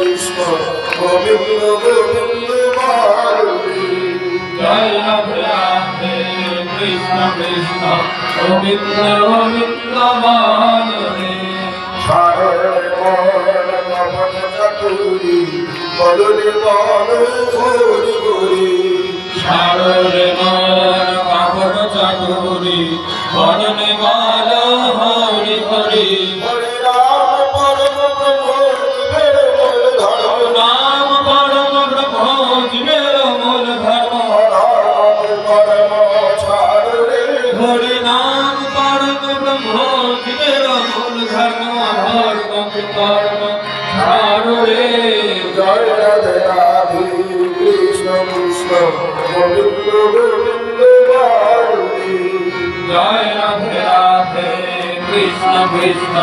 কৃষ্ণ গোবিন্দ গোবিন্দ বারুণী। জয় রাধে রাধে কৃষ্ণ কৃষ্ণ গোবিন্দ গোবিন্দ বারুণী। সারণে মন মন চাতুরী বদনে মন হরি হরি। সারণে মন মন চাতুরী বদনে মন হরি হরি। হরে রাম পরম ব্রহ্ম জীবের মূল ধর্ম। নাম পরম ব্রহ্ম জীবের মূল ধর্ম। পরম ছাড় রে হরি নাম পরম ব্রহ্ম জীবের মূল ধর্ম। ধর্ম কর্ম ছাড় রে। জয় রাধে রাধে কৃষ্ণ কৃষ্ণ গোবিন্দ গোবিন্দ বারুণী। জয় রাধে রাধে কৃষ্ণ কৃষ্ণ